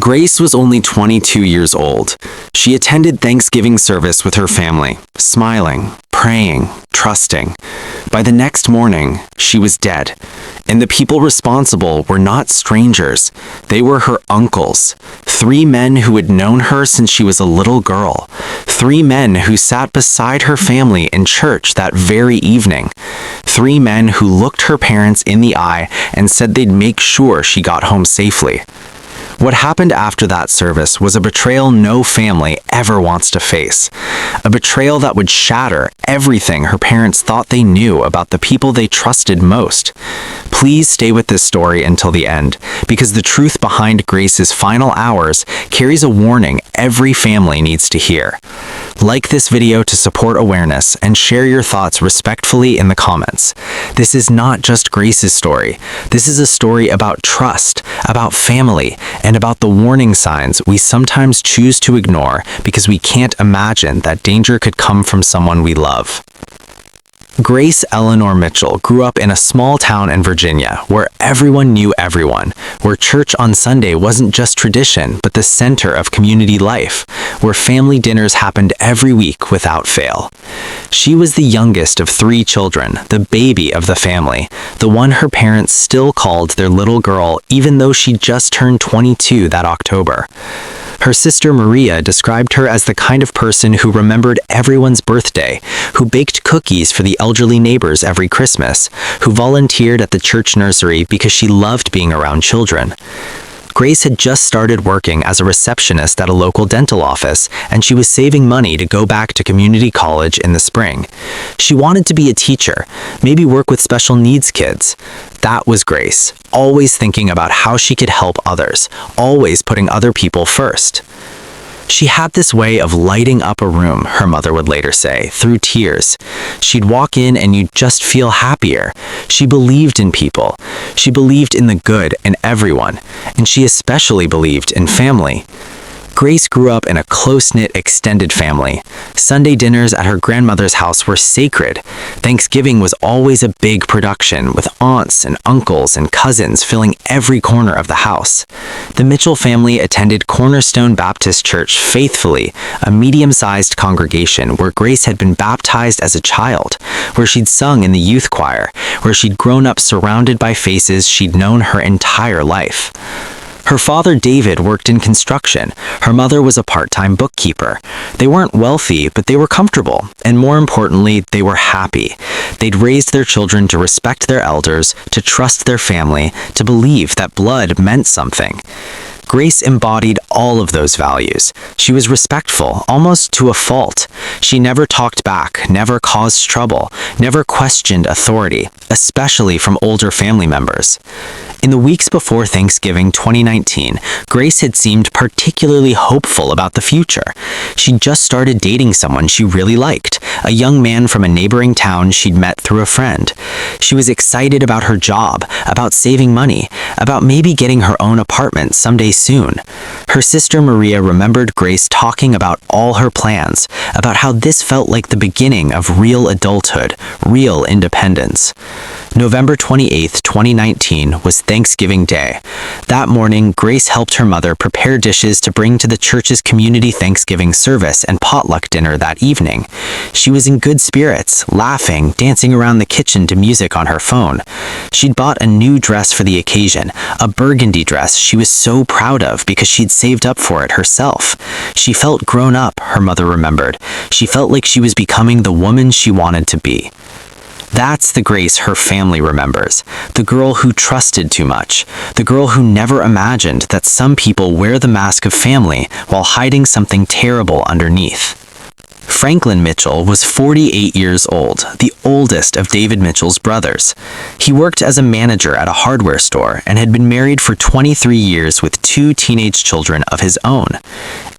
Grace was only 22 years old. She attended Thanksgiving service with her family, smiling, praying, trusting. By the next morning, she was dead, and the people responsible were not strangers. They were her uncles, 3 men who had known her since she was a little girl, 3 men who sat beside her family in church that very evening, 3 men who looked her parents in the eye and said they'd make sure she got home safely. What happened after that service was a betrayal no family ever wants to face. A betrayal that would shatter everything her parents thought they knew about the people they trusted most. Please stay with this story until the end, because the truth behind Grace's final hours carries a warning every family needs to hear. Like this video to support awareness and share your thoughts respectfully in the comments. This is not just Grace's story. This is a story about trust, about family, and about the warning signs we sometimes choose to ignore because we can't imagine that danger could come from someone we love. Grace Eleanor Mitchell grew up in a small town in Virginia where everyone knew everyone, where church on Sunday wasn't just tradition but the center of community life, where family dinners happened every week without fail. She was the youngest of 3 children, the baby of the family, the one her parents still called their little girl even though she just turned 22 that October. Her sister Maria described her as the kind of person who remembered everyone's birthday, who baked cookies for the elderly neighbors every Christmas, who volunteered at the church nursery because she loved being around children. Grace had just started working as a receptionist at a local dental office, and she was saving money to go back to community college in the spring. She wanted to be a teacher, maybe work with special needs kids. That was Grace, always thinking about how she could help others, always putting other people first. She had this way of lighting up a room, her mother would later say, through tears. She'd walk in and you'd just feel happier. She believed in people. She believed in the good in everyone, and she especially believed in family. Grace grew up in a close-knit extended family. Sunday dinners at her grandmother's house were sacred. Thanksgiving was always a big production, with aunts and uncles and cousins filling every corner of the house. The Mitchell family attended Cornerstone Baptist Church faithfully, a medium-sized congregation where Grace had been baptized as a child, where she'd sung in the youth choir, where she'd grown up surrounded by faces she'd known her entire life. Her father, David, worked in construction. Her mother was a part-time bookkeeper. They weren't wealthy, but they were comfortable, and more importantly, they were happy. They'd raised their children to respect their elders, to trust their family, to believe that blood meant something. Grace embodied all of those values. She was respectful, almost to a fault. She never talked back, never caused trouble, never questioned authority, especially from older family members. In the weeks before Thanksgiving 2019, Grace had seemed particularly hopeful about the future. She'd just started dating someone she really liked, a young man from a neighboring town she'd met through a friend. She was excited about her job, about saving money, about maybe getting her own apartment someday soon. Her sister Maria remembered Grace talking about all her plans, about how this felt like the beginning of real adulthood, real independence. November 28, 2019 was Thanksgiving Day. That morning, Grace helped her mother prepare dishes to bring to the church's community Thanksgiving service and potluck dinner that evening. She was in good spirits, laughing, dancing around the kitchen to music on her phone. She'd bought a new dress for the occasion, a burgundy dress she was so proud of because she'd saved up for it herself. She felt grown up, her mother remembered. She felt like she was becoming the woman she wanted to be. That's the Grace her family remembers, the girl who trusted too much, the girl who never imagined that some people wear the mask of family while hiding something terrible underneath. Franklin Mitchell was 48 years old, the oldest of David Mitchell's brothers. He worked as a manager at a hardware store and had been married for 23 years with 2 teenage children of his own.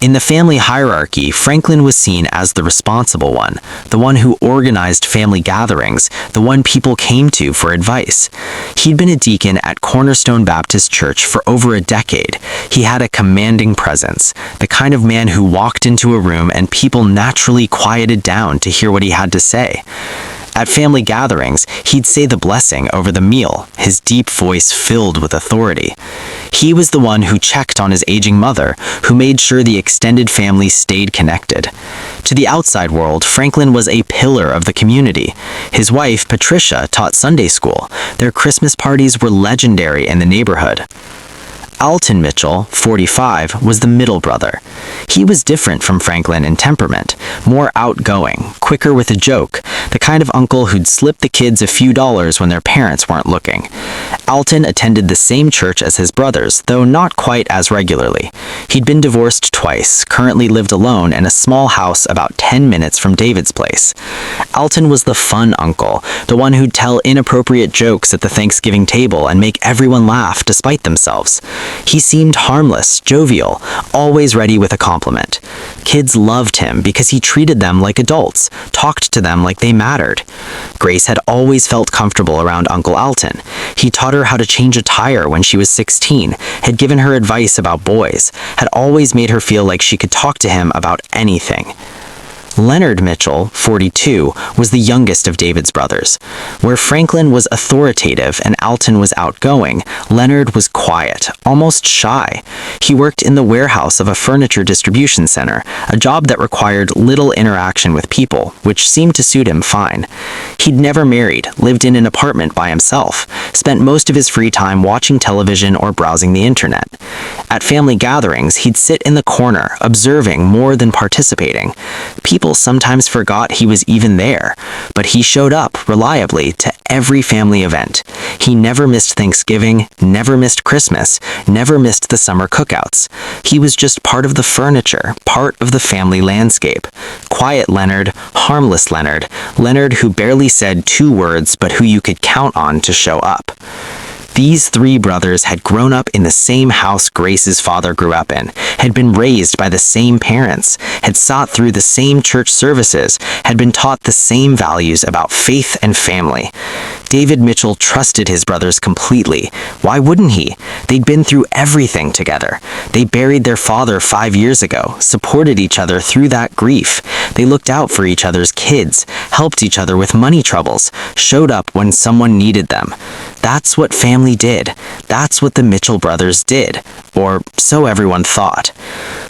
In the family hierarchy, Franklin was seen as the responsible one, the one who organized family gatherings, the one people came to for advice. He'd been a deacon at Cornerstone Baptist Church for over a decade. He had a commanding presence, the kind of man who walked into a room and people naturally quieted down to hear what he had to say. At family gatherings, he'd say the blessing over the meal, his deep voice filled with authority. He was the one who checked on his aging mother, who made sure the extended family stayed connected. To the outside world, Franklin was a pillar of the community. His wife, Patricia, taught Sunday school. Their Christmas parties were legendary in the neighborhood. Alton Mitchell, 45, was the middle brother. He was different from Franklin in temperament, more outgoing, quicker with a joke, the kind of uncle who'd slip the kids a few dollars when their parents weren't looking. Alton attended the same church as his brothers, though not quite as regularly. He'd been divorced twice, currently lived alone in a small house about 10 minutes from David's place. Alton was the fun uncle, the one who'd tell inappropriate jokes at the Thanksgiving table and make everyone laugh despite themselves. He seemed harmless, jovial, always ready with a compliment. Kids loved him because he treated them like adults, talked to them like they mattered. Grace had always felt comfortable around Uncle Alton. He taught her how to change a tire when she was 16, had given her advice about boys, had always made her feel like she could talk to him about anything. Leonard Mitchell, 42, was the youngest of David's brothers. Where Franklin was authoritative and Alton was outgoing, Leonard was quiet, almost shy. He worked in the warehouse of a furniture distribution center, a job that required little interaction with people, which seemed to suit him fine. He'd never married, lived in an apartment by himself, spent most of his free time watching television or browsing the internet. At family gatherings, he'd sit in the corner, observing more than participating. People sometimes forgot he was even there, but he showed up reliably to every family event. He never missed Thanksgiving, never missed Christmas, never missed the summer cookouts. He was just part of the furniture, part of the family landscape. Quiet Leonard, harmless Leonard, Leonard who barely said 2 words but who you could count on to show up. These 3 brothers had grown up in the same house Grace's father grew up in, had been raised by the same parents, had sat through the same church services, had been taught the same values about faith and family. David Mitchell trusted his brothers completely. Why wouldn't he? They'd been through everything together. They buried their father 5 years ago, supported each other through that grief. They looked out for each other's kids, helped each other with money troubles, showed up when someone needed them. That's what family did. That's what the Mitchell brothers did. Or so everyone thought.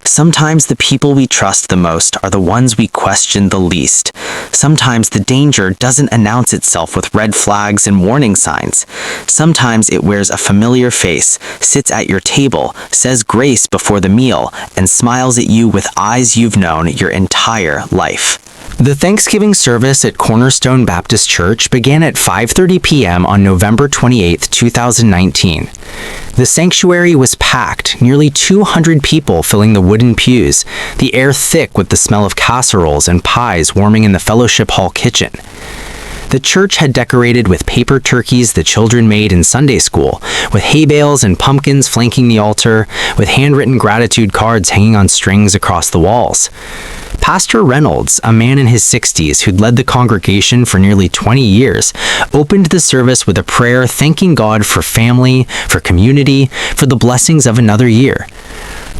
Sometimes the people we trust the most are the ones we question the least. Sometimes the danger doesn't announce itself with red flags and warning signs. Sometimes it wears a familiar face, sits at your table, says grace before the meal, and smiles at you with eyes you've known your entire life. The Thanksgiving service at Cornerstone Baptist Church began at 5:30 p.m. on November 28, 2019. The sanctuary was packed, nearly 200 people filling the wooden pews, the air thick with the smell of casseroles and pies warming in the fellowship hall kitchen. The church had decorated with paper turkeys the children made in Sunday school, with hay bales and pumpkins flanking the altar, with handwritten gratitude cards hanging on strings across the walls. Pastor Reynolds, a man in his 60s who'd led the congregation for nearly 20 years, opened the service with a prayer thanking God for family, for community, for the blessings of another year.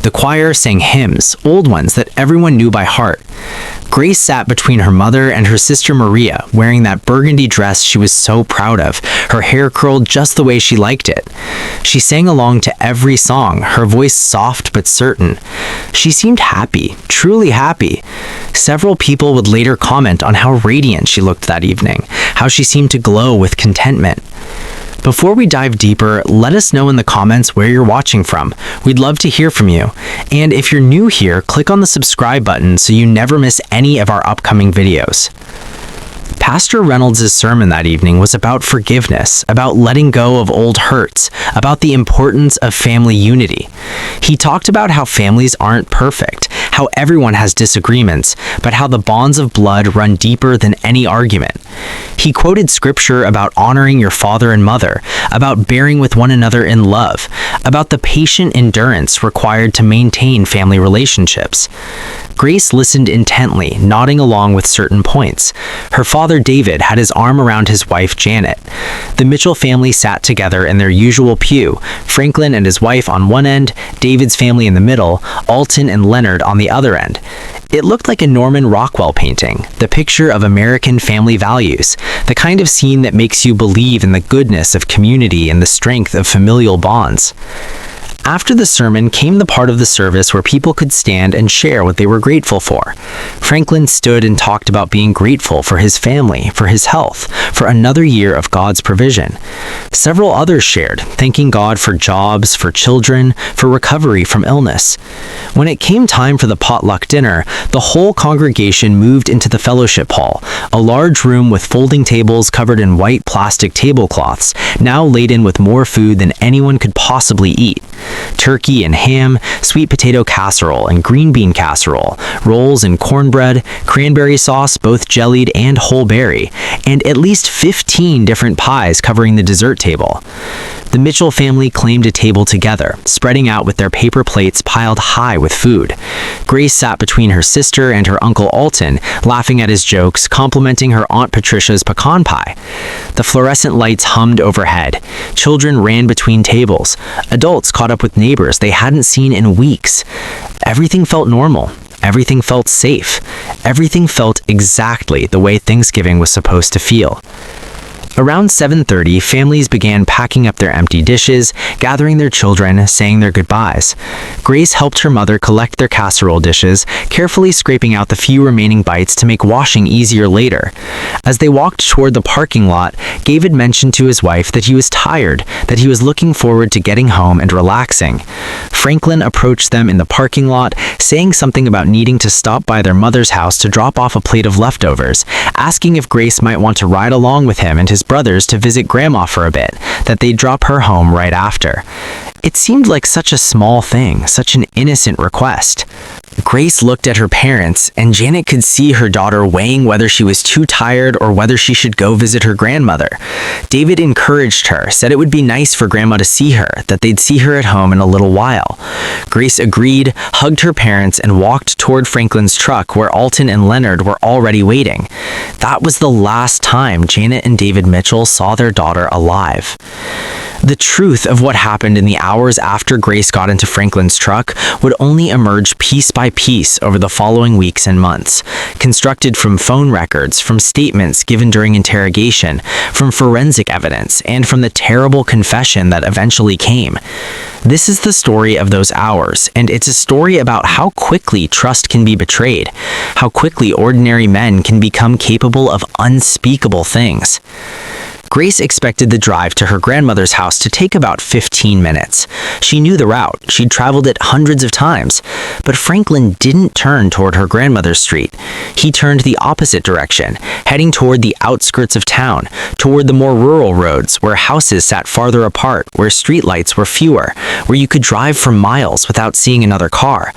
The choir sang hymns, old ones that everyone knew by heart. Grace sat between her mother and her sister Maria, wearing that burgundy dress she was so proud of, her hair curled just the way she liked it. She sang along to every song, her voice soft but certain. She seemed happy, truly happy. Several people would later comment on how radiant she looked that evening, how she seemed to glow with contentment. Before we dive deeper, let us know in the comments where you're watching from. We'd love to hear from you. And if you're new here, click on the subscribe button so you never miss any of our upcoming videos. Pastor Reynolds' sermon that evening was about forgiveness, about letting go of old hurts, about the importance of family unity. He talked about how families aren't perfect, how everyone has disagreements, but how the bonds of blood run deeper than any argument. He quoted scripture about honoring your father and mother, about bearing with one another in love, about the patient endurance required to maintain family relationships. Grace listened intently, nodding along with certain points. Her father David had his arm around his wife Janet. The Mitchell family sat together in their usual pew, Franklin and his wife on one end, David's family in the middle, Alton and Leonard on the other end. It looked like a Norman Rockwell painting, the picture of American family values, the kind of scene that makes you believe in the goodness of community and the strength of familial bonds. After the sermon came the part of the service where people could stand and share what they were grateful for. Franklin stood and talked about being grateful for his family, for his health, for another year of God's provision. Several others shared, thanking God for jobs, for children, for recovery from illness. When it came time for the potluck dinner, the whole congregation moved into the fellowship hall, a large room with folding tables covered in white plastic tablecloths, now laden with more food than anyone could possibly eat. Turkey and ham, sweet potato casserole and green bean casserole, rolls and cornbread, cranberry sauce, both jellied and whole berry, and at least 15 different pies covering the dessert table. The Mitchell family claimed a table together, spreading out with their paper plates piled high with food. Grace sat between her sister and her uncle Alton, laughing at his jokes, complimenting her Aunt Patricia's pecan pie. The fluorescent lights hummed overhead. Children ran between tables. Adults caught up with neighbors they hadn't seen in weeks. Everything felt normal. Everything felt safe. Everything felt exactly the way Thanksgiving was supposed to feel. Around 7:30, families began packing up their empty dishes, gathering their children, saying their goodbyes. Grace helped her mother collect their casserole dishes, carefully scraping out the few remaining bites to make washing easier later. As they walked toward the parking lot, David mentioned to his wife that he was tired, that he was looking forward to getting home and relaxing. Franklin approached them in the parking lot, saying something about needing to stop by their mother's house to drop off a plate of leftovers, asking if Grace might want to ride along with him and his brothers to visit Grandma for a bit, that they'd drop her home right after. It seemed like such a small thing, such an innocent request. Grace looked at her parents, and Janet could see her daughter weighing whether she was too tired or whether she should go visit her grandmother. David encouraged her, said it would be nice for Grandma to see her, that they'd see her at home in a little while. Grace agreed, hugged her parents, and walked toward Franklin's truck where Alton and Leonard were already waiting. That was the last time Janet and David Mitchell saw their daughter alive. The truth of what happened in the hours after Grace got into Franklin's truck would only emerge piece by piece over the following weeks and months, constructed from phone records, from statements given during interrogation, from forensic evidence, and from the terrible confession that eventually came. This is the story of those hours, and it's a story about how quickly trust can be betrayed, how quickly ordinary men can become capable of unspeakable things. Grace expected the drive to her grandmother's house to take about 15 minutes. She knew the route. She'd traveled it hundreds of times. But Franklin didn't turn toward her grandmother's street. He turned the opposite direction, heading toward the outskirts of town, toward the more rural roads where houses sat farther apart, where streetlights were fewer, where you could drive for miles without seeing another car.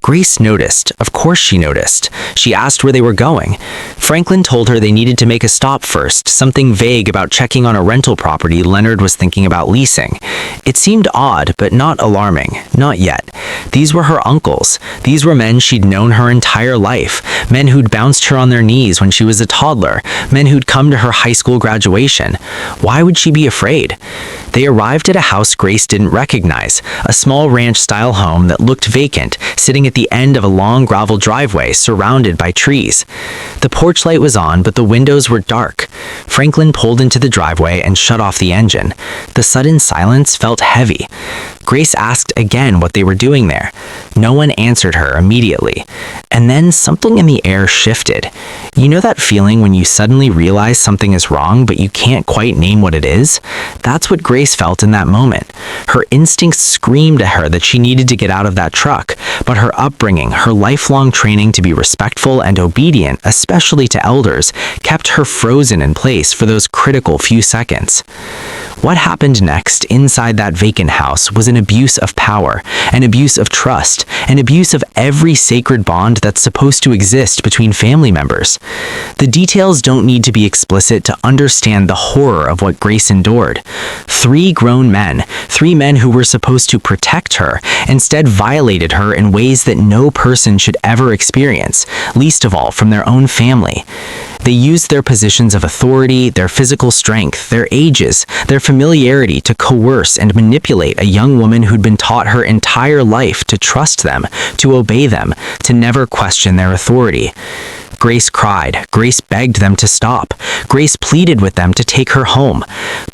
Grace noticed. Of course she noticed. She asked where they were going. Franklin told her they needed to make a stop first, something vague about checking on a rental property Leonard was thinking about leasing. It seemed odd, but not alarming. Not yet. These were her uncles. These were men she'd known her entire life. Men who'd bounced her on their knees when she was a toddler. Men who'd come to her high school graduation. Why would she be afraid? They arrived at a house Grace didn't recognize, a small ranch-style home that looked vacant, sitting at the end of a long gravel driveway surrounded by trees. The porch light was on, but the windows were dark. Franklin pulled into the driveway and shut off the engine. The sudden silence felt heavy. Grace asked again what they were doing there. No one answered her immediately. And then something in the air shifted. You know that feeling when you suddenly realize something is wrong, but you can't quite name what it is? That's what Grace felt in that moment. Her instincts screamed at her that she needed to get out of that truck, but her upbringing, her lifelong training to be respectful and obedient, especially to elders, kept her frozen in place for those critical few seconds. What happened next inside that vacant house was an abuse of power, an abuse of trust, an abuse of every sacred bond that's supposed to exist between family members. The details don't need to be explicit to understand the horror of what Grace endured. 3 grown men, 3 men who were supposed to protect her, instead violated her in ways that no person should ever experience, least of all from their own family. They used their positions of authority, their physical strength, their ages, their familiarity to coerce and manipulate a young woman who'd been taught her entire life to trust them, to obey them, to never question their authority. Grace cried. Grace begged them to stop. Grace pleaded with them to take her home.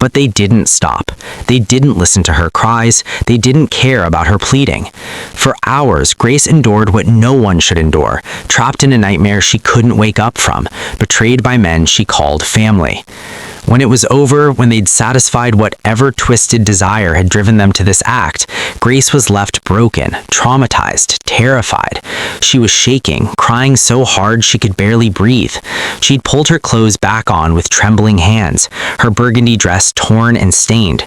But they didn't stop. They didn't listen to her cries. They didn't care about her pleading. For hours, Grace endured what no one should endure, trapped in a nightmare she couldn't wake up from, betrayed by men she called family. When it was over, when they'd satisfied whatever twisted desire had driven them to this act, Grace was left broken, traumatized, terrified. She was shaking, crying so hard she could barely breathe. She'd pulled her clothes back on with trembling hands, her burgundy dress torn and stained.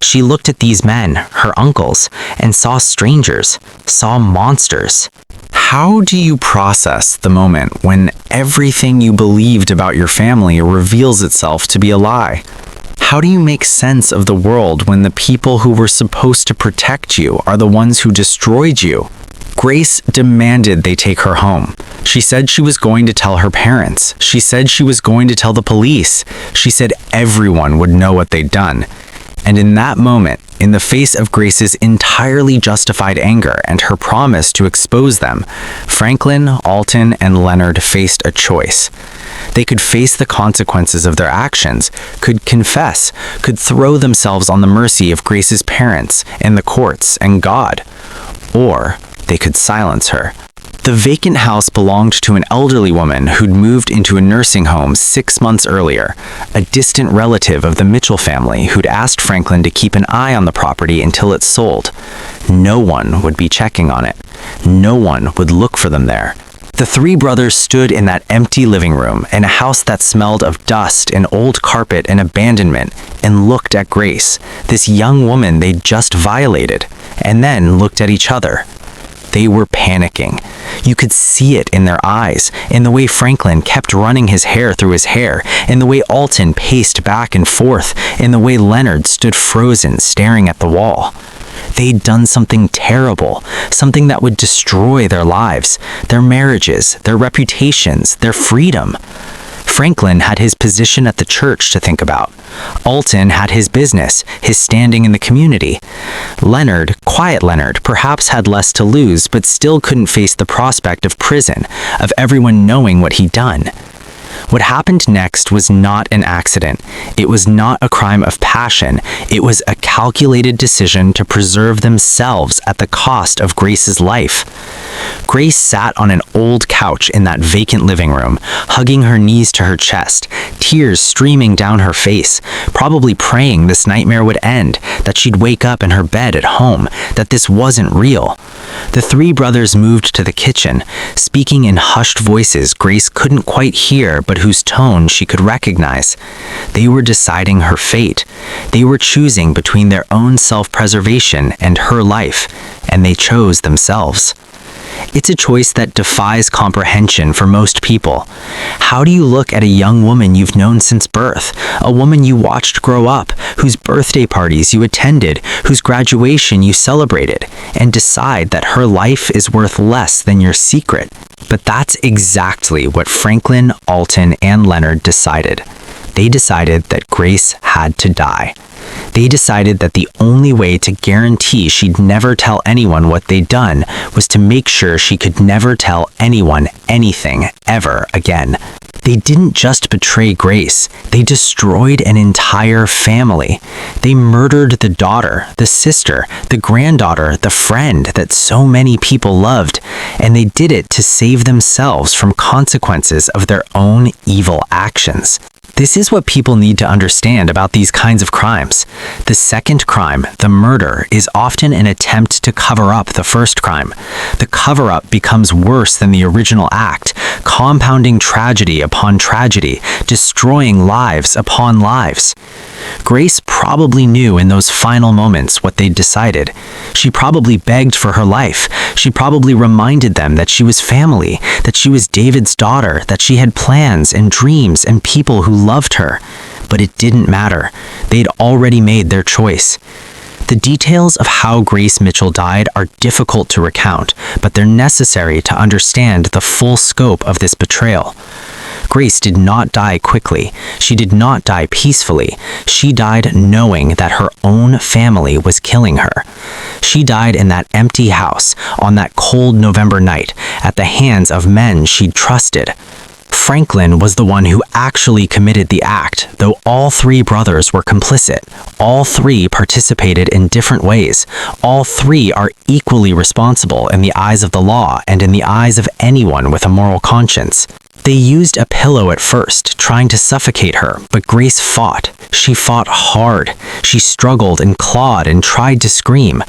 She looked at these men, her uncles, and saw strangers, saw monsters. How do you process the moment when everything you believed about your family reveals itself to be a lie? How do you make sense of the world when the people who were supposed to protect you are the ones who destroyed you? Grace demanded they take her home. She said she was going to tell her parents. She said she was going to tell the police. She said everyone would know what they'd done. And in that moment, in the face of Grace's entirely justified anger and her promise to expose them, Franklin, Alton, and Leonard faced a choice. They could face the consequences of their actions, could confess, could throw themselves on the mercy of Grace's parents and the courts and God, or they could silence her. The vacant house belonged to an elderly woman who'd moved into a nursing home 6 months earlier, a distant relative of the Mitchell family who'd asked Franklin to keep an eye on the property until it sold. No one would be checking on it. No one would look for them there. The three brothers stood in that empty living room in a house that smelled of dust and old carpet and abandonment, and looked at Grace, this young woman they'd just violated, and then looked at each other. They were panicking. You could see it in their eyes, in the way Franklin kept running his hair through his hair, in the way Alton paced back and forth, in the way Leonard stood frozen, staring at the wall. They'd done something terrible, something that would destroy their lives, their marriages, their reputations, their freedom. Franklin had his position at the church to think about. Alton had his business, his standing in the community. Leonard, quiet Leonard, perhaps had less to lose, but still couldn't face the prospect of prison, of everyone knowing what he'd done. What happened next was not an accident. It was not a crime of passion. It was a calculated decision to preserve themselves at the cost of Grace's life. Grace sat on an old couch in that vacant living room, hugging her knees to her chest, tears streaming down her face, probably praying this nightmare would end, that she'd wake up in her bed at home, that this wasn't real. The three brothers moved to the kitchen, speaking in hushed voices Grace couldn't quite hear but whose tone she could recognize. They were deciding her fate. They were choosing between their own self-preservation and her life, and they chose themselves. It's a choice that defies comprehension for most people. How do you look at a young woman you've known since birth, a woman you watched grow up, whose birthday parties you attended, whose graduation you celebrated, and decide that her life is worth less than your secret? But that's exactly what Franklin, Alton, and Leonard decided. They decided that Grace had to die. They decided that the only way to guarantee she'd never tell anyone what they'd done was to make sure she could never tell anyone anything ever again. They didn't just betray Grace, they destroyed an entire family. They murdered the daughter, the sister, the granddaughter, the friend that so many people loved, and they did it to save themselves from consequences of their own evil actions. This is what people need to understand about these kinds of crimes. The second crime, the murder, is often an attempt to cover up the first crime. The cover-up becomes worse than the original act, compounding tragedy upon tragedy, destroying lives upon lives. Grace probably knew in those final moments what they'd decided. She probably begged for her life. She probably reminded them that she was family, that she was David's daughter, that she had plans and dreams and people who loved her. But it didn't matter. They'd already made their choice. The details of how Grace Mitchell died are difficult to recount, but they're necessary to understand the full scope of this betrayal. Grace did not die quickly. She did not die peacefully. She died knowing that her own family was killing her. She died in that empty house on that cold November night at the hands of men she'd trusted. Franklin was the one who actually committed the act, though all three brothers were complicit. All three participated in different ways. All three are equally responsible in the eyes of the law and in the eyes of anyone with a moral conscience. They used a pillow at first, trying to suffocate her, but Grace fought. She fought hard. She struggled and clawed and tried to scream.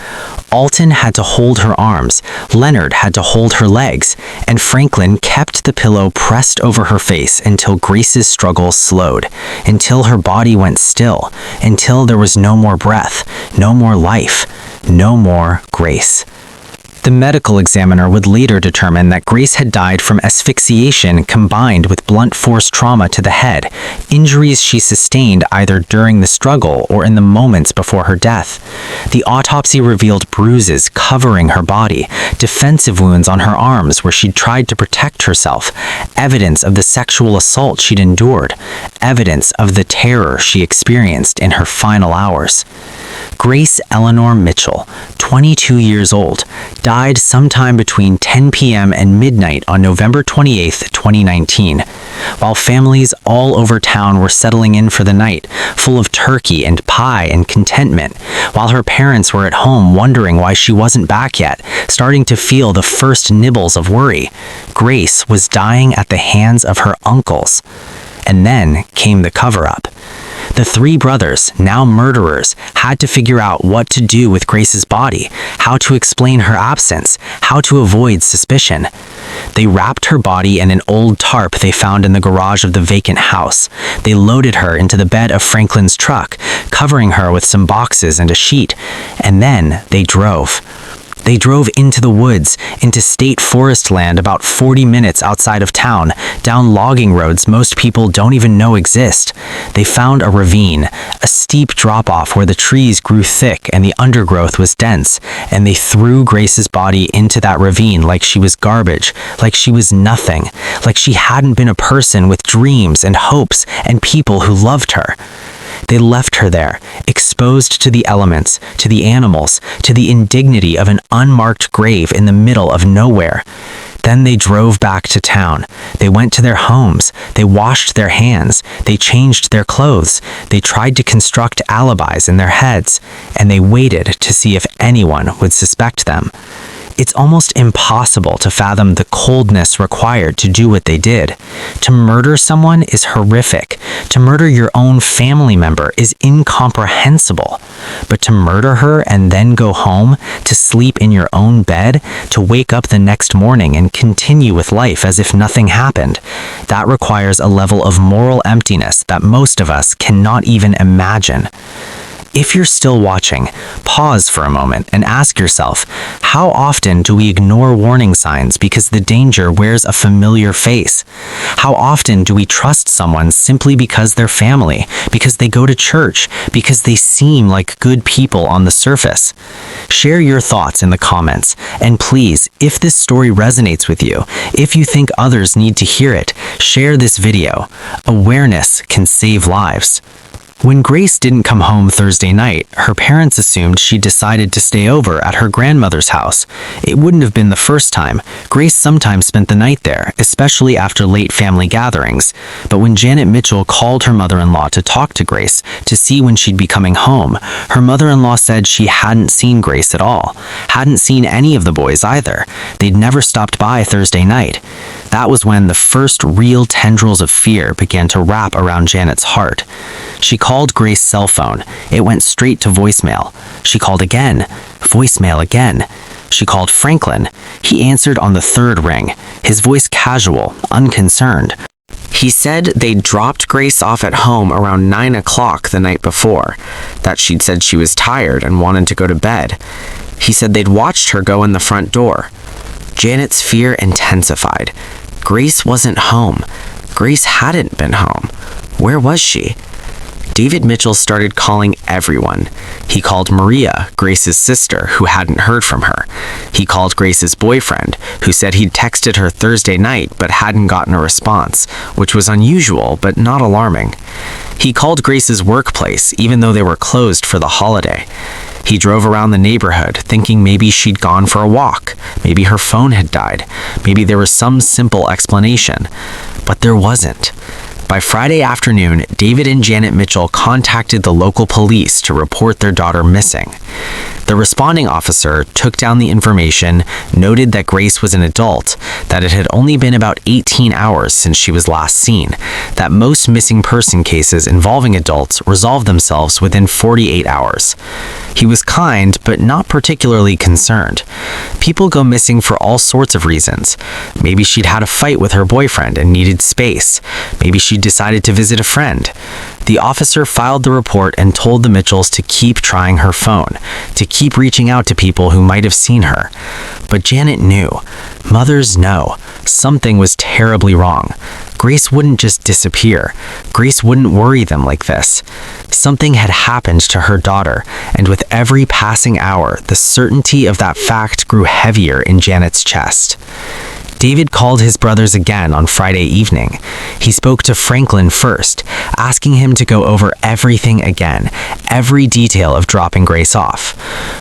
Alton had to hold her arms, Leonard had to hold her legs, and Franklin kept the pillow pressed over her face until Grace's struggle slowed, until her body went still, until there was no more breath, no more life, no more Grace. The medical examiner would later determine that Grace had died from asphyxiation combined with blunt force trauma to the head, injuries she sustained either during the struggle or in the moments before her death. The autopsy revealed bruises covering her body, defensive wounds on her arms where she'd tried to protect herself, evidence of the sexual assault she'd endured, evidence of the terror she experienced in her final hours. Grace Eleanor Mitchell, 22 years old, died sometime between 10 p.m. and midnight on November 28, 2019, while families all over town were settling in for the night, full of turkey and pie and contentment, while her parents were at home wondering why she wasn't back yet, starting to feel the first nibbles of worry. Grace was dying at the hands of her uncles. And then came the cover-up. The three brothers, now murderers, had to figure out what to do with Grace's body, how to explain her absence, how to avoid suspicion. They wrapped her body in an old tarp they found in the garage of the vacant house. They loaded her into the bed of Franklin's truck, covering her with some boxes and a sheet, and then they drove. They drove into the woods, into state forest land about 40 minutes outside of town, down logging roads most people don't even know exist. They found a ravine, a steep drop-off where the trees grew thick and the undergrowth was dense, and they threw Grace's body into that ravine like she was garbage, like she was nothing, like she hadn't been a person with dreams and hopes and people who loved her. They left her there, exposed to the elements, to the animals, to the indignity of an unmarked grave in the middle of nowhere. Then they drove back to town. They went to their homes. They washed their hands. They changed their clothes. They tried to construct alibis in their heads, and they waited to see if anyone would suspect them. It's almost impossible to fathom the coldness required to do what they did. To murder someone is horrific. To murder your own family member is incomprehensible. But to murder her and then go home, to sleep in your own bed, to wake up the next morning and continue with life as if nothing happened, that requires a level of moral emptiness that most of us cannot even imagine. If you're still watching, pause for a moment and ask yourself, how often do we ignore warning signs because the danger wears a familiar face? How often do we trust someone simply because they're family, because they go to church, because they seem like good people on the surface? Share your thoughts in the comments, and please, if this story resonates with you, if you think others need to hear it, share this video. Awareness can save lives. When Grace didn't come home Thursday night, her parents assumed she decided to stay over at her grandmother's house. It wouldn't have been the first time. Grace sometimes spent the night there, especially after late family gatherings. But when Janet Mitchell called her mother-in-law to talk to Grace, to see when she'd be coming home, her mother-in-law said she hadn't seen Grace at all. Hadn't seen any of the boys either. They'd never stopped by Thursday night. That was when the first real tendrils of fear began to wrap around Janet's heart. She called Grace's cell phone. It went straight to voicemail. She called again. Voicemail again. She called Franklin. He answered on the third ring, his voice casual, unconcerned. He said they'd dropped Grace off at home around 9 o'clock the night before, that she'd said she was tired and wanted to go to bed. He said they'd watched her go in the front door. Janet's fear intensified. Grace wasn't home. Grace hadn't been home. Where was she? David Mitchell started calling everyone. He called Maria, Grace's sister, who hadn't heard from her. He called Grace's boyfriend, who said he'd texted her Thursday night but hadn't gotten a response, which was unusual but not alarming. He called Grace's workplace, even though they were closed for the holiday. He drove around the neighborhood, thinking maybe she'd gone for a walk, maybe her phone had died, maybe there was some simple explanation. But there wasn't. By Friday afternoon, David and Janet Mitchell contacted the local police to report their daughter missing. The responding officer took down the information, noted that Grace was an adult, that it had only been about 18 hours since she was last seen, that most missing person cases involving adults resolve themselves within 48 hours. He was kind, but not particularly concerned. People go missing for all sorts of reasons. Maybe she'd had a fight with her boyfriend and needed space. Maybe she decided to visit a friend. The officer filed the report and told the Mitchells to keep trying her phone, to keep reaching out to people who might have seen her. But Janet knew. Mothers know. Something was terribly wrong. Grace wouldn't just disappear. Grace wouldn't worry them like this. Something had happened to her daughter, and with every passing hour, the certainty of that fact grew heavier in Janet's chest. David called his brothers again on Friday evening. He spoke to Franklin first, asking him to go over everything again, every detail of dropping Grace off.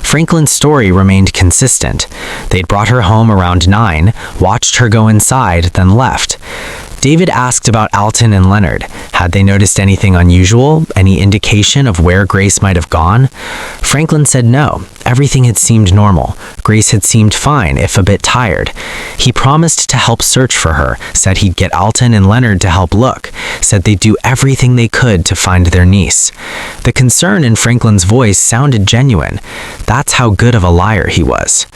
Franklin's story remained consistent. They'd brought her home around 9, watched her go inside, then left. David asked about Alton and Leonard. Had they noticed anything unusual, any indication of where Grace might have gone? Franklin said no. Everything had seemed normal. Grace had seemed fine, if a bit tired. He promised to help search for her, said he'd get Alton and Leonard to help look, said they'd do everything they could to find their niece. The concern in Franklin's voice sounded genuine. That's how good of a liar he was.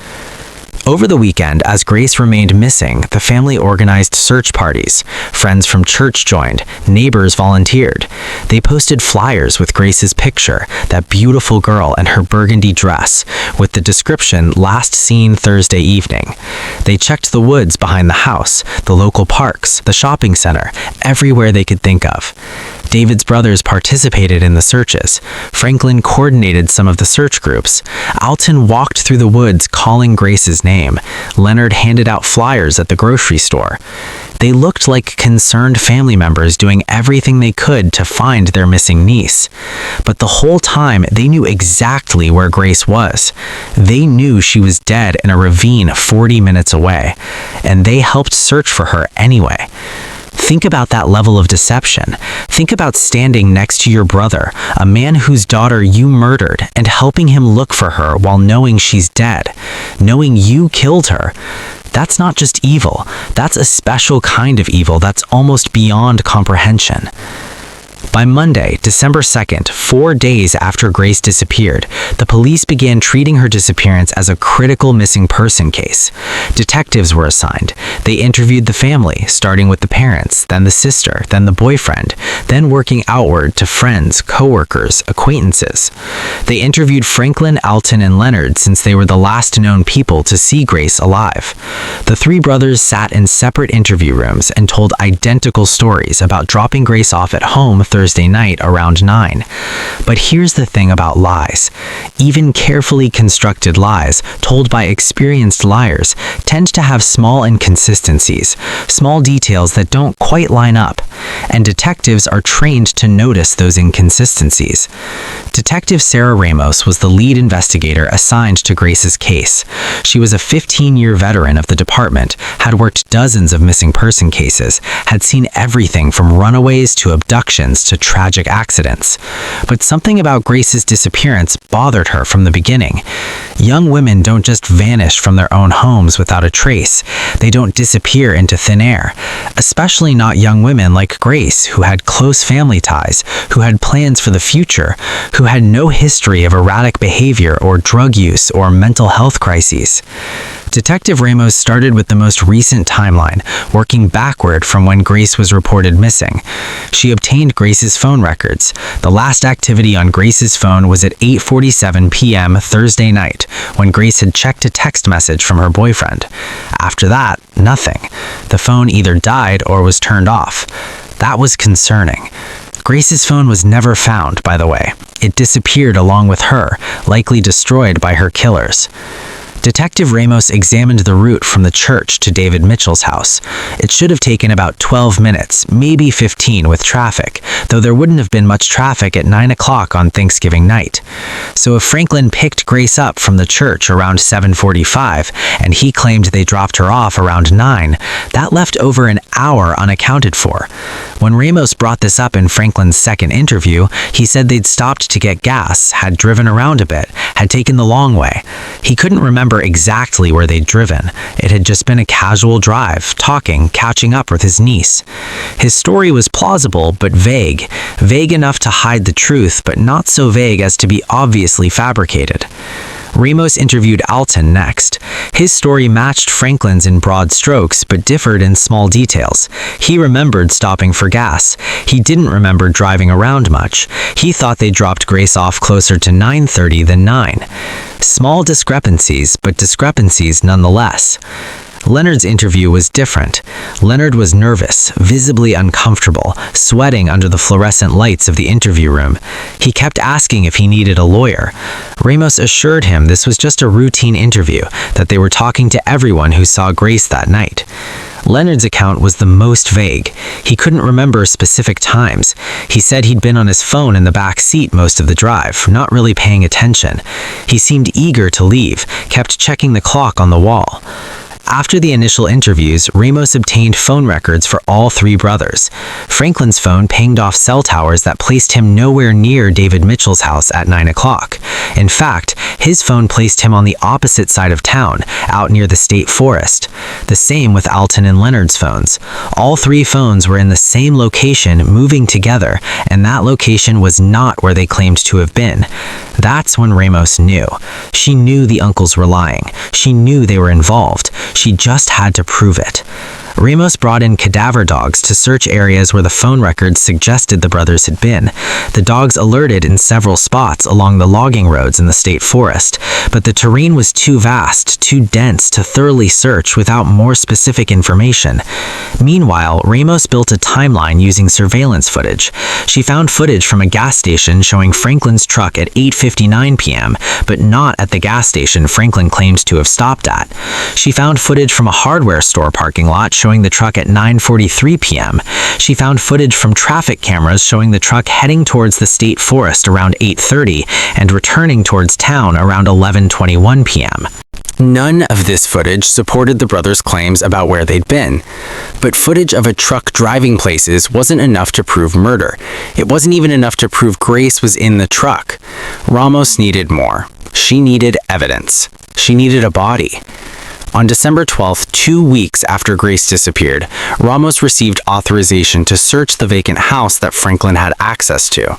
Over the weekend, as Grace remained missing, the family organized search parties. Friends from church joined, neighbors volunteered. They posted flyers with Grace's picture, that beautiful girl and her burgundy dress, with the description "last seen Thursday evening." They checked the woods behind the house, the local parks, the shopping center, everywhere they could think of. David's brothers participated in the searches. Franklin coordinated some of the search groups. Alton walked through the woods calling Grace's name. Leonard handed out flyers at the grocery store. They looked like concerned family members doing everything they could to find their missing niece. But the whole time, they knew exactly where Grace was. They knew she was dead in a ravine 40 minutes away, and they helped search for her anyway. Think about that level of deception. Think about standing next to your brother, a man whose daughter you murdered, and helping him look for her while knowing she's dead, knowing you killed her. That's not just evil. That's a special kind of evil that's almost beyond comprehension. By Monday, December 2nd, 4 days after Grace disappeared, the police began treating her disappearance as a critical missing person case. Detectives were assigned. They interviewed the family, starting with the parents, then the sister, then the boyfriend, then working outward to friends, coworkers, acquaintances. They interviewed Franklin, Alton, and Leonard since they were the last known people to see Grace alive. The three brothers sat in separate interview rooms and told identical stories about dropping Grace off at home Thursday night around 9. But here's the thing about lies. Even carefully constructed lies, told by experienced liars, tend to have small inconsistencies, small details that don't quite line up, and detectives are trained to notice those inconsistencies. Detective Sarah Ramos was the lead investigator assigned to Grace's case. She was a 15-year veteran of the department, had worked dozens of missing person cases, had seen everything from runaways to abductions to tragic accidents. But something about Grace's disappearance bothered her from the beginning. Young women don't just vanish from their own homes without a trace. They don't disappear into thin air. Especially not young women like Grace, who had close family ties, who had plans for the future, who had no history of erratic behavior or drug use or mental health crises. Detective Ramos started with the most recent timeline, working backward from when Grace was reported missing. She obtained Grace's phone records. The last activity on Grace's phone was at 8:47 p.m. Thursday night, when Grace had checked a text message from her boyfriend. After that, nothing. The phone either died or was turned off. That was concerning. Grace's phone was never found, by the way. It disappeared along with her, likely destroyed by her killers. Detective Ramos examined the route from the church to David Mitchell's house. It should have taken about 12 minutes, maybe 15 with traffic, though there wouldn't have been much traffic at 9 o'clock on Thanksgiving night. So if Franklin picked Grace up from the church around 7:45 and he claimed they dropped her off around 9, that left over an hour unaccounted for. When Ramos brought this up in Franklin's second interview, he said they'd stopped to get gas, had driven around a bit, had taken the long way. He couldn't remember exactly where they'd driven. It had just been a casual drive, talking, catching up with his niece. His story was plausible but vague enough to hide the truth, but not so vague as to be obviously fabricated. Ramos interviewed Alton next. His story matched Franklin's in broad strokes, but differed in small details. He remembered stopping for gas. He didn't remember driving around much. He thought they dropped Grace off closer to 9:30 than 9. Small discrepancies, but discrepancies nonetheless. Leonard's interview was different. Leonard was nervous, visibly uncomfortable, sweating under the fluorescent lights of the interview room. He kept asking if he needed a lawyer. Ramos assured him this was just a routine interview, that they were talking to everyone who saw Grace that night. Leonard's account was the most vague. He couldn't remember specific times. He said he'd been on his phone in the back seat most of the drive, not really paying attention. He seemed eager to leave, kept checking the clock on the wall. After the initial interviews, Ramos obtained phone records for all three brothers. Franklin's phone pinged off cell towers that placed him nowhere near David Mitchell's house at 9 o'clock. In fact, his phone placed him on the opposite side of town, out near the state forest. The same with Alton and Leonard's phones. All three phones were in the same location, moving together, and that location was not where they claimed to have been. That's when Ramos knew. She knew the uncles were lying. She knew they were involved. She just had to prove it. Ramos brought in cadaver dogs to search areas where the phone records suggested the brothers had been. The dogs alerted in several spots along the logging roads in the state forest, but the terrain was too vast, too dense to thoroughly search without more specific information. Meanwhile, Ramos built a timeline using surveillance footage. She found footage from a gas station showing Franklin's truck at 8:59 p.m., but not at the gas station Franklin claimed to have stopped at. She found footage from a hardware store parking lot showing the truck at 9:43 p.m. She found footage from traffic cameras showing the truck heading towards the state forest around 8:30 and returning towards town around 11:21 p.m. None of this footage supported the brothers' claims about where they'd been. But footage of a truck driving places wasn't enough to prove murder. It wasn't even enough to prove Grace was in the truck. Ramos needed more. She needed evidence. She needed a body. On December 12th, 2 weeks after Grace disappeared, Ramos received authorization to search the vacant house that Franklin had access to.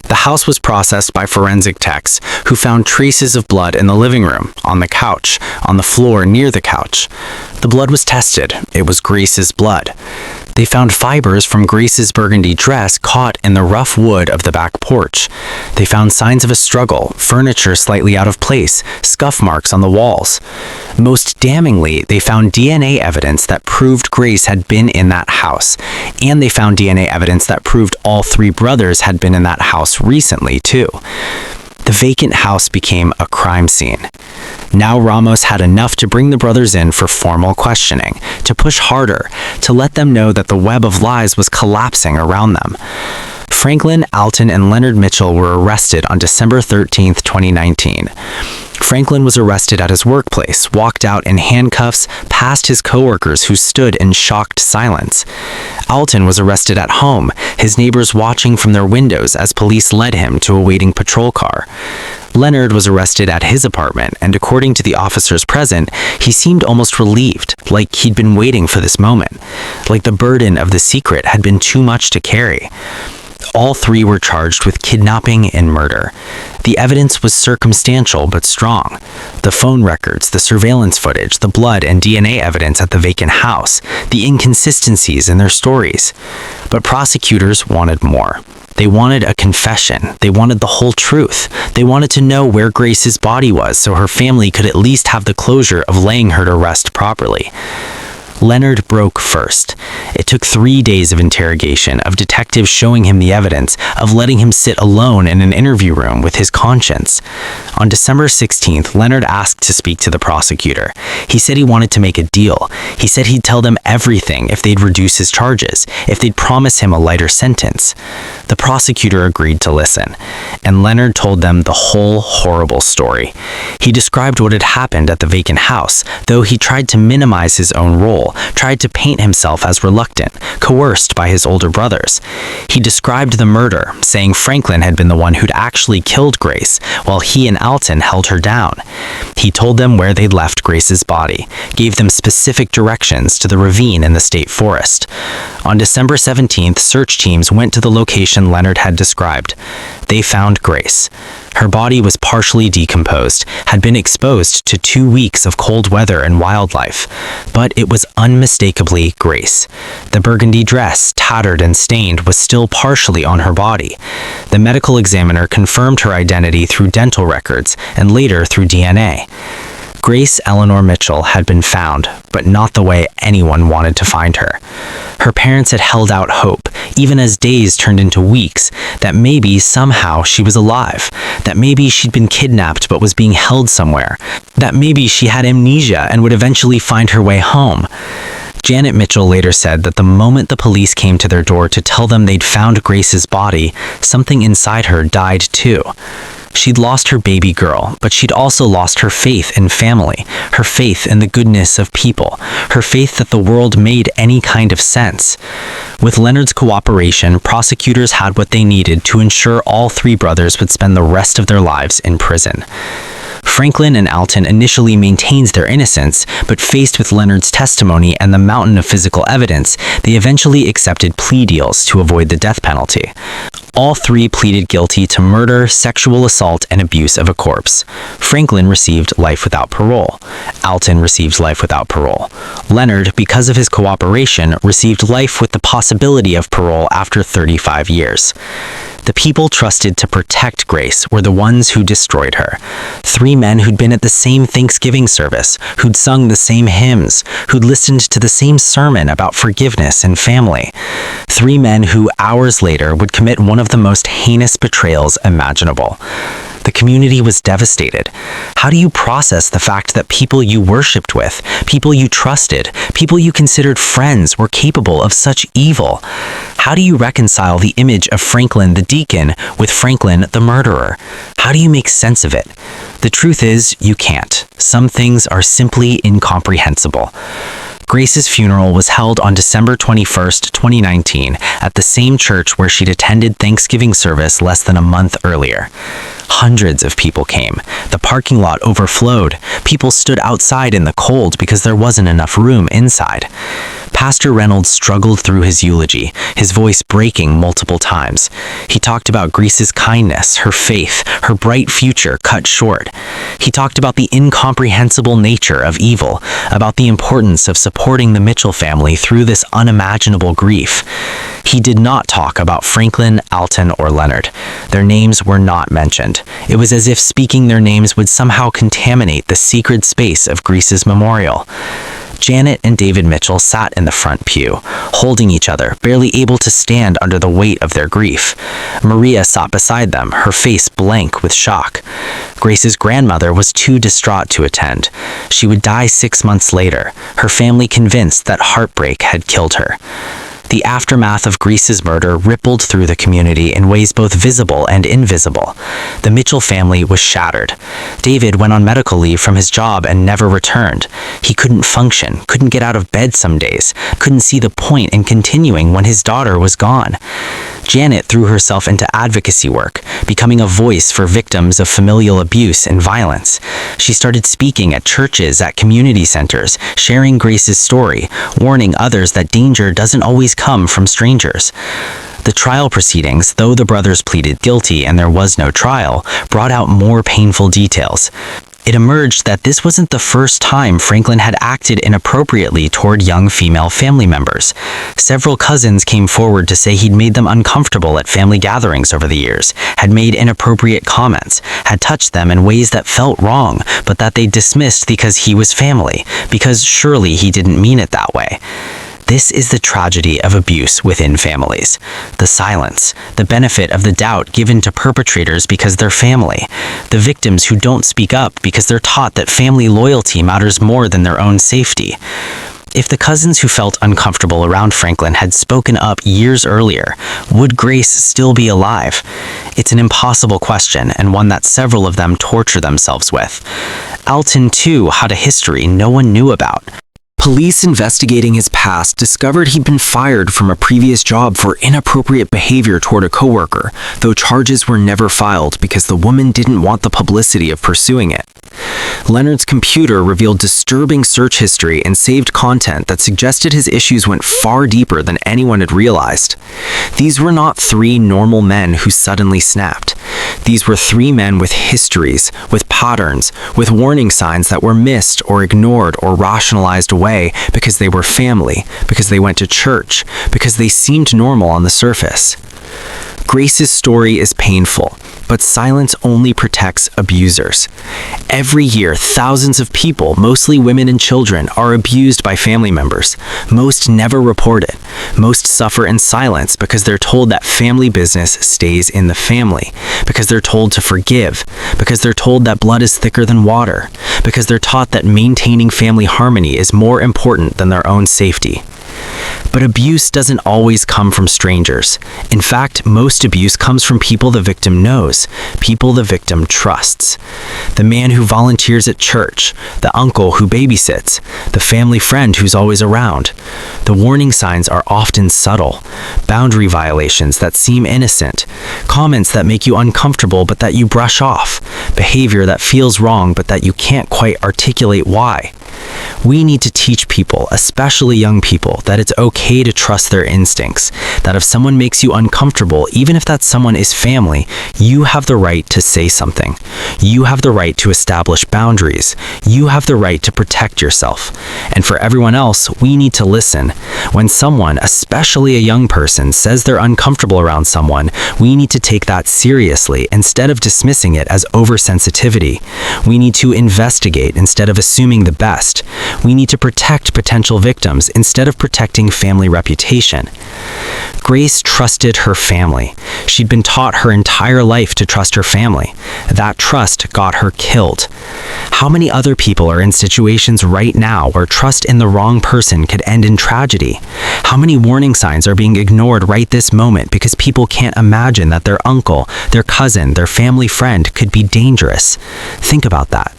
The house was processed by forensic techs who found traces of blood in the living room, on the couch, on the floor near the couch. The blood was tested. It was Grace's blood. They found fibers from Grace's burgundy dress caught in the rough wood of the back porch. They found signs of a struggle, furniture slightly out of place, scuff marks on the walls. Most damningly, they found DNA evidence that proved Grace had been in that house, and they found DNA evidence that proved all three brothers had been in that house recently, too. The vacant house became a crime scene. Now Ramos had enough to bring the brothers in for formal questioning, to push harder, to let them know that the web of lies was collapsing around them. Franklin, Alton, and Leonard Mitchell were arrested on December 13, 2019. Franklin was arrested at his workplace, walked out in handcuffs past his coworkers who stood in shocked silence. Alton was arrested at home, his neighbors watching from their windows as police led him to a waiting patrol car. Leonard was arrested at his apartment, and according to the officers present, he seemed almost relieved, like he'd been waiting for this moment, like the burden of the secret had been too much to carry. All three were charged with kidnapping and murder. The evidence was circumstantial but strong. The phone records, the surveillance footage, the blood and DNA evidence at the vacant house, the inconsistencies in their stories. But prosecutors wanted more. They wanted a confession. They wanted the whole truth. They wanted to know where Grace's body was so her family could at least have the closure of laying her to rest properly. Leonard broke first. It took 3 days of interrogation, of detectives showing him the evidence, of letting him sit alone in an interview room with his conscience. On December 16th, Leonard asked to speak to the prosecutor. He said he wanted to make a deal. He said he'd tell them everything if they'd reduce his charges, if they'd promise him a lighter sentence. The prosecutor agreed to listen, and Leonard told them the whole horrible story. He described what had happened at the vacant house, though he tried to minimize his own role, tried to paint himself as reluctant, coerced by his older brothers. He described the murder, saying Franklin had been the one who'd actually killed Grace, while he and Alton held her down. He told them where they'd left Grace's body, gave them specific directions to the ravine in the state forest. On December 17th, search teams went to the location Leonard had described. They found Grace. Her body was partially decomposed, had been exposed to 2 weeks of cold weather and wildlife, but it was unmistakably Grace. The burgundy dress, tattered and stained, was still partially on her body. The medical examiner confirmed her identity through dental records and later through DNA. Grace Eleanor Mitchell had been found, but not the way anyone wanted to find her. Her parents had held out hope, even as days turned into weeks, that maybe somehow she was alive, that maybe she'd been kidnapped but was being held somewhere, that maybe she had amnesia and would eventually find her way home. Janet Mitchell later said that the moment the police came to their door to tell them they'd found Grace's body, something inside her died too. She'd lost her baby girl, but she'd also lost her faith in family, her faith in the goodness of people, her faith that the world made any kind of sense. With Leonard's cooperation, prosecutors had what they needed to ensure all 3 brothers would spend the rest of their lives in prison. Franklin and Alton initially maintained their innocence, but faced with Leonard's testimony and the mountain of physical evidence, they eventually accepted plea deals to avoid the death penalty. All 3 pleaded guilty to murder, sexual assault, and abuse of a corpse. Franklin received life without parole. Alton received life without parole. Leonard, because of his cooperation, received life with the possibility of parole after 35 years. The people trusted to protect Grace were the ones who destroyed her. 3 men who'd been at the same Thanksgiving service, who'd sung the same hymns, who'd listened to the same sermon about forgiveness and family. 3 men who, hours later, would commit one of the most heinous betrayals imaginable. The community was devastated. How do you process the fact that people you worshipped with, people you trusted, people you considered friends were capable of such evil? How do you reconcile the image of Franklin the deacon with Franklin the murderer? How do you make sense of it? The truth is, you can't. Some things are simply incomprehensible. Grace's funeral was held on December 21st, 2019, at the same church where she'd attended Thanksgiving service less than a month earlier. Hundreds of people came. The parking lot overflowed. People stood outside in the cold because there wasn't enough room inside. Pastor Reynolds struggled through his eulogy, his voice breaking multiple times. He talked about Grace's kindness, her faith, her bright future cut short. He talked about the incomprehensible nature of evil, about the importance of supporting the Mitchell family through this unimaginable grief. He did not talk about Franklin, Alton, or Leonard. Their names were not mentioned. It was as if speaking their names would somehow contaminate the sacred space of Grace's memorial. Janet and David Mitchell sat in the front pew, holding each other, barely able to stand under the weight of their grief. Maria sat beside them, her face blank with shock. Grace's grandmother was too distraught to attend. She would die 6 months later, her family convinced that heartbreak had killed her. The aftermath of Grace's murder rippled through the community in ways both visible and invisible. The Mitchell family was shattered. David went on medical leave from his job and never returned. He couldn't function, couldn't get out of bed some days, couldn't see the point in continuing when his daughter was gone. Janet threw herself into advocacy work, becoming a voice for victims of familial abuse and violence. She started speaking at churches, at community centers, sharing Grace's story, warning others that danger doesn't always come from strangers. The trial proceedings, though the brothers pleaded guilty and there was no trial, brought out more painful details. It emerged that this wasn't the first time Franklin had acted inappropriately toward young female family members. Several cousins came forward to say he'd made them uncomfortable at family gatherings over the years, had made inappropriate comments, had touched them in ways that felt wrong, but that they dismissed because he was family, because surely he didn't mean it that way. This is the tragedy of abuse within families. The silence, the benefit of the doubt given to perpetrators because they're family. The victims who don't speak up because they're taught that family loyalty matters more than their own safety. If the cousins who felt uncomfortable around Franklin had spoken up years earlier, would Grace still be alive? It's an impossible question, and one that several of them torture themselves with. Alton, too, had a history no one knew about. Police investigating his past discovered he'd been fired from a previous job for inappropriate behavior toward a coworker, though charges were never filed because the woman didn't want the publicity of pursuing it. Leonard's computer revealed disturbing search history and saved content that suggested his issues went far deeper than anyone had realized. These were not three normal men who suddenly snapped. These were three men with histories, with patterns, with warning signs that were missed or ignored or rationalized away because they were family, because they went to church, because they seemed normal on the surface. Grace's story is painful, but silence only protects abusers. Every year, thousands of people, mostly women and children, are abused by family members. Most never report it. Most suffer in silence because they're told that family business stays in the family, because they're told to forgive, because they're told that blood is thicker than water, because they're taught that maintaining family harmony is more important than their own safety. But abuse doesn't always come from strangers. In fact, most abuse comes from people the victim knows, people the victim trusts. The man who volunteers at church, the uncle who babysits, the family friend who's always around. The warning signs are often subtle, boundary violations that seem innocent, comments that make you uncomfortable but that you brush off, behavior that feels wrong but that you can't quite articulate why. We need to teach people, especially young people, that it's okay to trust their instincts, that if someone makes you uncomfortable, even if that someone is family, you have the right to say something. You have the right to establish boundaries. You have the right to protect yourself. And for everyone else, we need to listen. When someone, especially a young person, says they're uncomfortable around someone, we need to take that seriously instead of dismissing it as oversensitivity. We need to investigate instead of assuming the best. We need to protect potential victims instead of protecting family reputation. Grace trusted her family. She'd been taught her entire life to trust her family. That trust got her killed. How many other people are in situations right now where trust in the wrong person could end in tragedy? How many warning signs are being ignored right this moment because people can't imagine that their uncle, their cousin, their family friend could be dangerous? Think about that.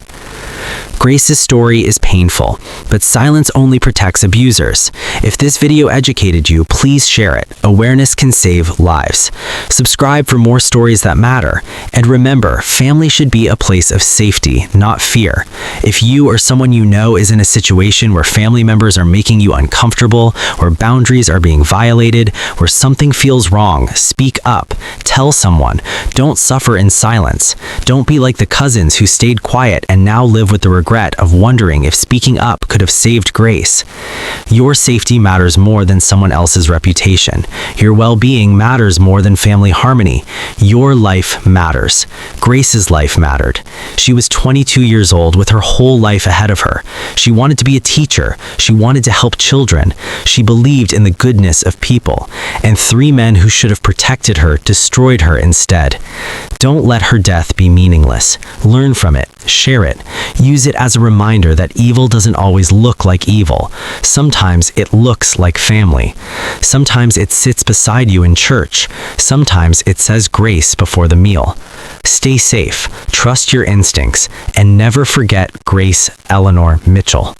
Grace's story is painful, but silence only protects abusers. If this video educated you, please share it. Awareness can save lives. Subscribe for more stories that matter. And remember, family should be a place of safety, not fear. If you or someone you know is in a situation where family members are making you uncomfortable, where boundaries are being violated, where something feels wrong, speak up. Tell someone. Don't suffer in silence. Don't be like the cousins who stayed quiet and now live with the regret of wondering if speaking up could have saved Grace. Your safety matters more than someone else's reputation. Your well-being matters more than family harmony. Your life matters. Grace's life mattered. She was 22 years old with her whole life ahead of her. She wanted to be a teacher. She wanted to help children. She believed in the goodness of people. And three men who should have protected her destroyed her instead. Don't let her death be meaningless. Learn from it. Share it. Use it as a reminder that evil doesn't always look like evil. Sometimes it looks like family. Sometimes it sits beside you in church. Sometimes it says grace before the meal. Stay safe, trust your instincts, and never forget Grace Eleanor Mitchell.